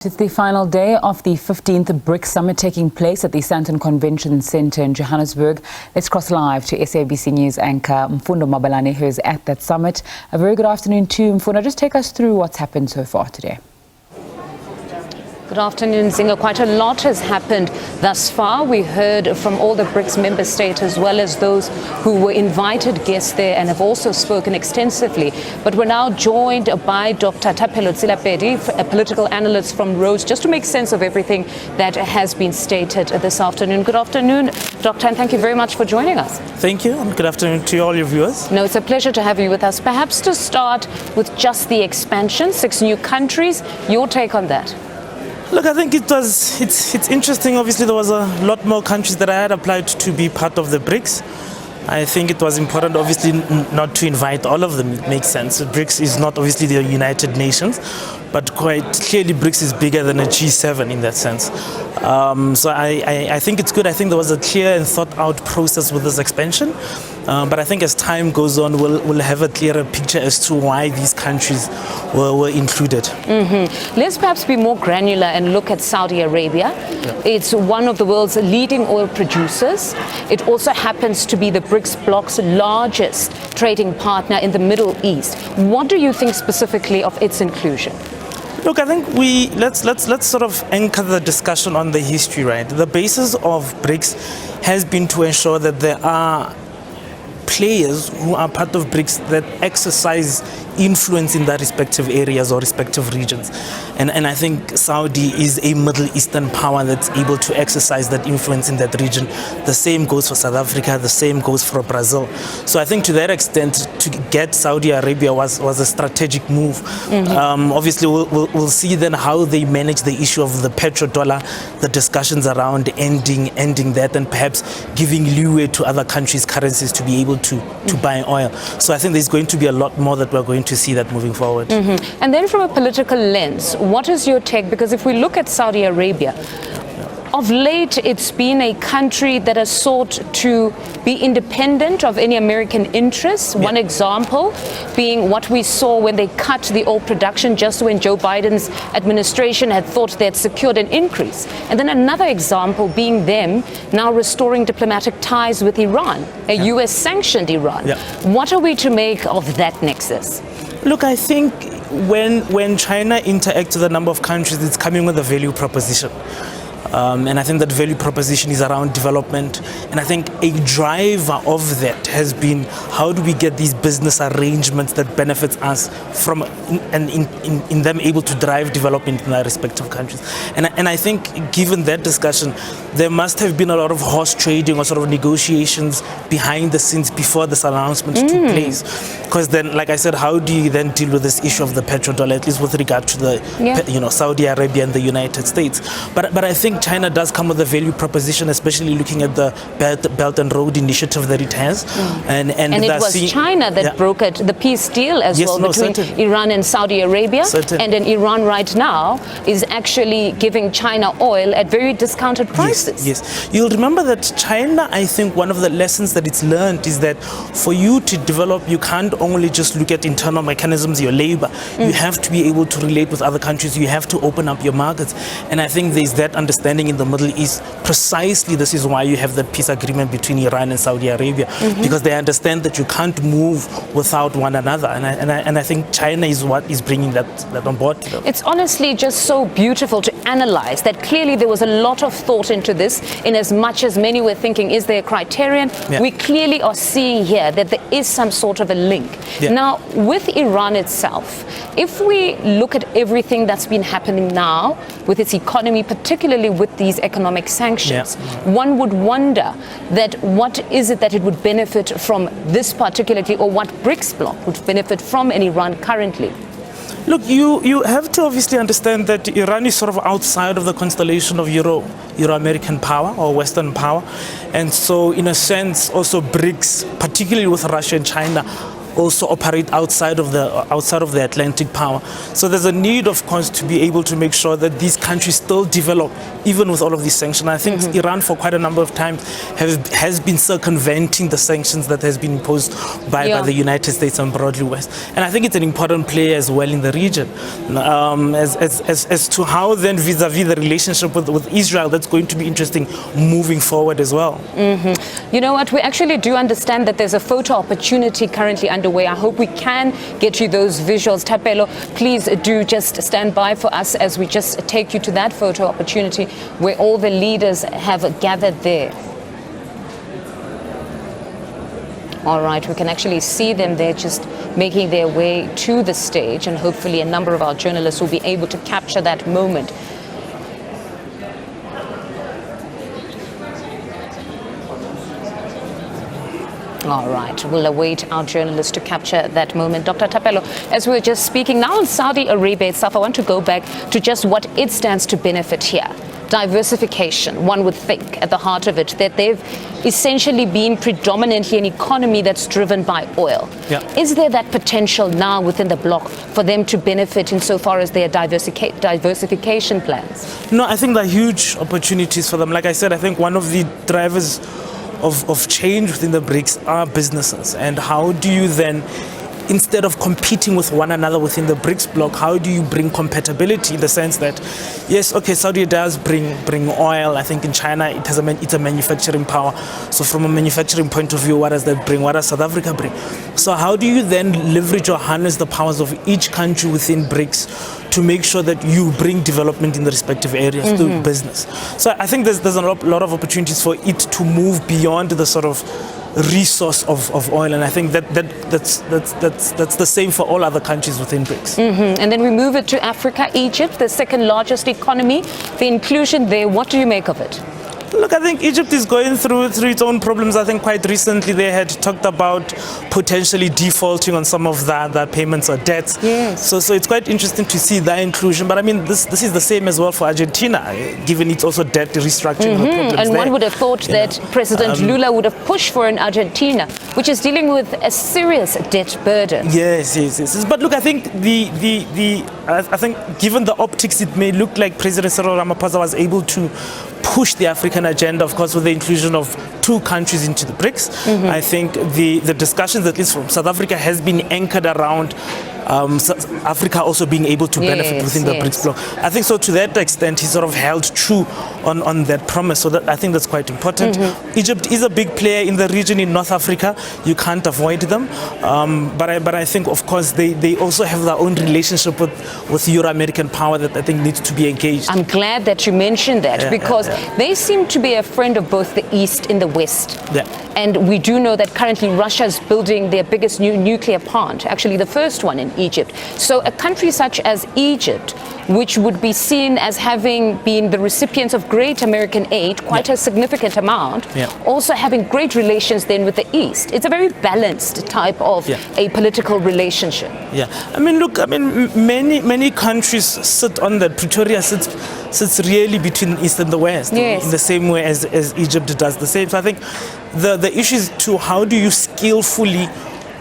It's the final day of the 15th BRICS Summit taking place at the Sandton Convention Centre in Johannesburg. Let's cross live to SABC News anchor Mfundo Mabalane, who is at that summit. A very good afternoon to you, Mfundo. Just take us through what's happened so far today. Good afternoon, Zinga. Quite a lot has happened thus far. We heard from all the BRICS member states as well as those who were invited guests there and have also spoken extensively. But we're now joined by Dr Thapelo Tselapedi, a political analyst from Rhodes, just to make sense of everything that has been stated this afternoon. Good afternoon, Doctor, and thank you very much for joining us. Thank you, and good afternoon to all your viewers. No, it's a pleasure to have you with us. Perhaps to start with just the expansion, 6 new countries, your take on that? Look, I think it's interesting. Obviously, there was a lot more countries that I had applied to be part of the BRICS. I think it was important, obviously, not to invite all of them. It makes sense. BRICS is not obviously the United Nations, but quite clearly BRICS is bigger than a G7 in that sense. So I think it's good. I think there was a clear and thought out process with this expansion. But I think as time goes on, we'll have a clearer picture as to why these countries were included. Let's perhaps be more granular and look at Saudi Arabia. Yeah. It's one of the world's leading oil producers. It also happens to be the BRICS bloc's largest trading partner in the Middle East. What do you think specifically of its inclusion? Look, I think let's sort of anchor the discussion on the history, right? The basis of BRICS has been to ensure that there are players who are part of BRICS that exercise influence in their respective areas or respective regions. And I think Saudi is a Middle Eastern power that's able to exercise that influence in that region. The same goes for South Africa, the same goes for Brazil. So I think to that extent, to get Saudi Arabia was a strategic move. Obviously, we'll see then how they manage the issue of the petrodollar, the discussions around ending that, and perhaps giving leeway to other countries' currencies to be able to buy oil. So I think there's going to be a lot more that we're going to see that moving forward. And then from a political lens, what is your take? Because if we look at Saudi Arabia, of late, it's been a country that has sought to be independent of any American interests. Yeah. One example being what we saw when they cut the oil production just when Joe Biden's administration had thought they had secured an increase. And then another example being them now restoring diplomatic ties with Iran, a US-sanctioned Iran. Yeah. What are we to make of that nexus? Look, I think when China interacts with a number of countries, it's coming with a value proposition. And I think that value proposition is around development. And I think a driver of that has been how do we get these business arrangements that benefits us from in them able to drive development in our respective countries. And I think given that discussion, there must have been a lot of horse trading or sort of negotiations behind the scenes before this announcement took place. Because then, like I said, how do you then deal with this issue of the petrodollar, at least with regard to the Saudi Arabia and the United States? But I think China does come with a value proposition, especially looking at the Belt and Road initiative that it has. And it was China that brokered the peace deal as well between Iran and Saudi Arabia. And then Iran right now is actually giving China oil at very discounted prices. Yes. You'll remember that China, I think one of the lessons that it's learned is that for you to develop, you can't only just look at internal mechanisms, your labor. You have to be able to relate with other countries. You have to open up your markets. And I think there's that understanding in the Middle East. Precisely this is why you have that peace agreement between Iran and Saudi Arabia, because they understand that you can't move without one another. And I think China is what is bringing that on board. It's honestly just so beautiful to analyze that clearly there was a lot of thought into this, in as much as many were thinking, is there a criterion? Yeah. We clearly are seeing here that there is some sort of a link. Yeah. Now, with Iran itself, if we look at everything that's been happening now with its economy, particularly with these economic sanctions, one would wonder that what is it that it would benefit from this particularly, or what BRICS bloc would benefit from in Iran currently? Look, you have to obviously understand that Iran is sort of outside of the constellation of Euro-American power or Western power. And so in a sense, also BRICS, particularly with Russia and China, also operate outside of the Atlantic power. So there's a need, of course, to be able to make sure that these countries still develop even with all of these sanctions. I think Iran for quite a number of times has been circumventing the sanctions that has been imposed by the United States and broadly West. And I think it's an important player as well in the region. As to how then vis-a-vis the relationship with Israel, that's going to be interesting moving forward as well. You know what, we actually do understand that there's a photo opportunity currently underway. I hope we can get you those visuals. Thapelo, please do just stand by for us as we just take you to that photo opportunity where all the leaders have gathered there. All right, we can actually see them there just making their way to the stage, and hopefully a number of our journalists will be able to capture that moment. All right, we'll await our journalists to capture that moment. Dr. Thapelo, as we were just speaking now on Saudi Arabia itself, I want to go back to just what it stands to benefit here. Diversification, one would think, at the heart of it, that they've essentially been predominantly an economy that's driven by oil. Yeah. Is there that potential now within the bloc for them to benefit insofar as their diversification plans? No, I think there are huge opportunities for them. Like I said, I think one of the drivers of change within the BRICS are businesses. And how do you then, instead of competing with one another within the BRICS bloc, how do you bring compatibility in the sense that, yes, okay, Saudi does bring oil. I think in China it's a manufacturing power. So from a manufacturing point of view, what does that bring? What does South Africa bring? So how do you then leverage or harness the powers of each country within BRICS to make sure that you bring development in the respective areas to business? So I think there's a lot of opportunities for it to move beyond the sort of resource of oil, and I think that's the same for all other countries within BRICS. And then we move it to Africa, Egypt, the second largest economy. The inclusion there, what do you make of it? Look, I think Egypt is going through its own problems. I think quite recently they had talked about potentially defaulting on some of their payments or debts. Yes. So it's quite interesting to see that inclusion. But I mean, this is the same as well for Argentina, given it's also debt restructuring. And one would have thought that President Lula would have pushed for an Argentina, which is dealing with a serious debt burden. Yes. But look, I think I think given the optics, it may look like President Cyril Ramaphosa was able to push the African agenda, of course, with the inclusion of two countries into the BRICS. I think the discussions, at least from South Africa, has been anchored around Africa also being able to benefit within the BRICS bloc. I think so to that extent he sort of held true on that promise, so that I think that's quite important. Egypt is a big player in the region in North Africa. You can't avoid them, but I think of course they also have their own relationship with Euro-American power that I think needs to be engaged. I'm glad that you mentioned that because they seem to be a friend of both the East and the West. And we do know that currently Russia is building their biggest new nuclear plant, actually the first one in Egypt. So a country such as Egypt, which would be seen as having been the recipients of great American aid, quite a significant amount, also having great relations then with the East. It's a very balanced type of a political relationship. I mean, look, many countries sit on that. Pretoria sits really between the East and the West, in the same way as Egypt does the same. So I think the issue is to how do you skillfully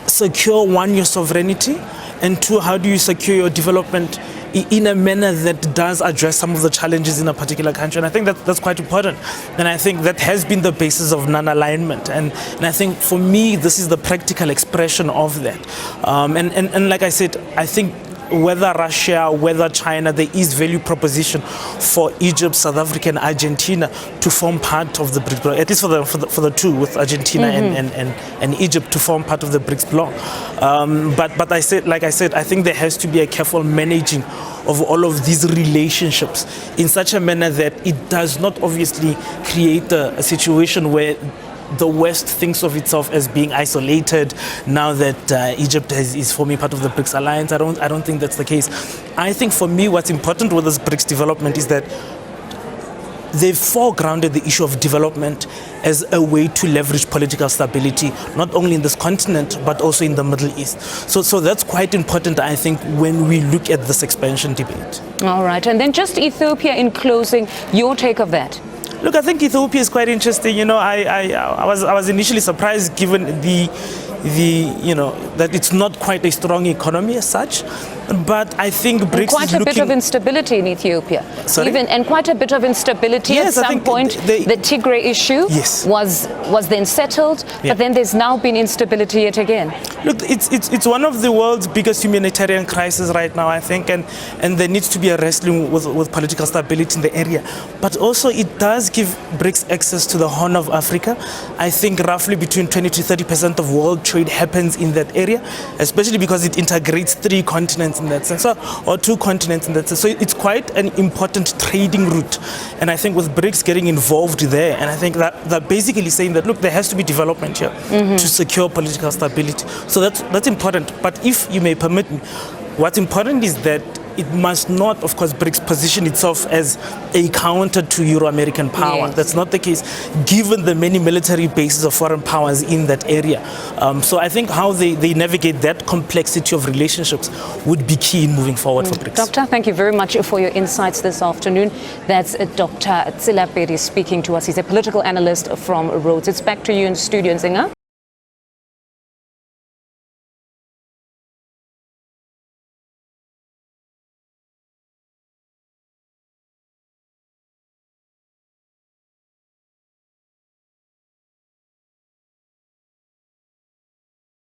secure, one, your sovereignty, and two, how do you secure your development in a manner that does address some of the challenges in a particular country. And I think that's quite important. And I think that has been the basis of non-alignment. And I think for me, this is the practical expression of that. And like I said, I think whether Russia, whether China, there is value proposition for Egypt, South Africa, and Argentina to form part of the BRICS bloc, at least for the two, with Argentina and Egypt to form part of the BRICS bloc. But I think there has to be a careful managing of all of these relationships in such a manner that it does not obviously create a situation where the West thinks of itself as being isolated now that Egypt is forming part of the BRICS alliance. I don't think that's the case. I think for me what's important with this BRICS development is that they've foregrounded the issue of development as a way to leverage political stability, not only in this continent, but also in the Middle East. So that's quite important, I think, when we look at this expansion debate. All right. And then just Ethiopia in closing, your take of that? Look, I think Ethiopia is quite interesting. You know, I was initially surprised given the that it's not quite a strong economy as such. But I think BRICS and quite is a looking... bit of instability in Ethiopia. Sorry? And quite a bit of instability Yes, at I some think point. The Tigray issue Yes. was then settled, Yeah. but then there's now been instability yet again. Look, it's one of the world's biggest humanitarian crises right now, I think, and there needs to be a wrestling with political stability in the area. But also it does give BRICS access to the Horn of Africa. I think roughly between 20 to 30% of world trade happens in that area, especially because it integrates 3 continents in that sense, or 2 continents in that sense. So it's quite an important trading route. And I think with BRICS getting involved there, and I think that basically saying that, look, there has to be development here to secure political stability. So that's important. But if you may permit me, what's important is that it must not, of course, BRICS position itself as a counter to Euro-American power. Yes. That's not the case, given the many military bases of foreign powers in that area. So I think how they navigate that complexity of relationships would be key in moving forward for BRICS. Doctor, thank you very much for your insights this afternoon. That's Dr. Tselapedi speaking to us. He's a political analyst from Rhodes. It's back to you in studio, Nzinga.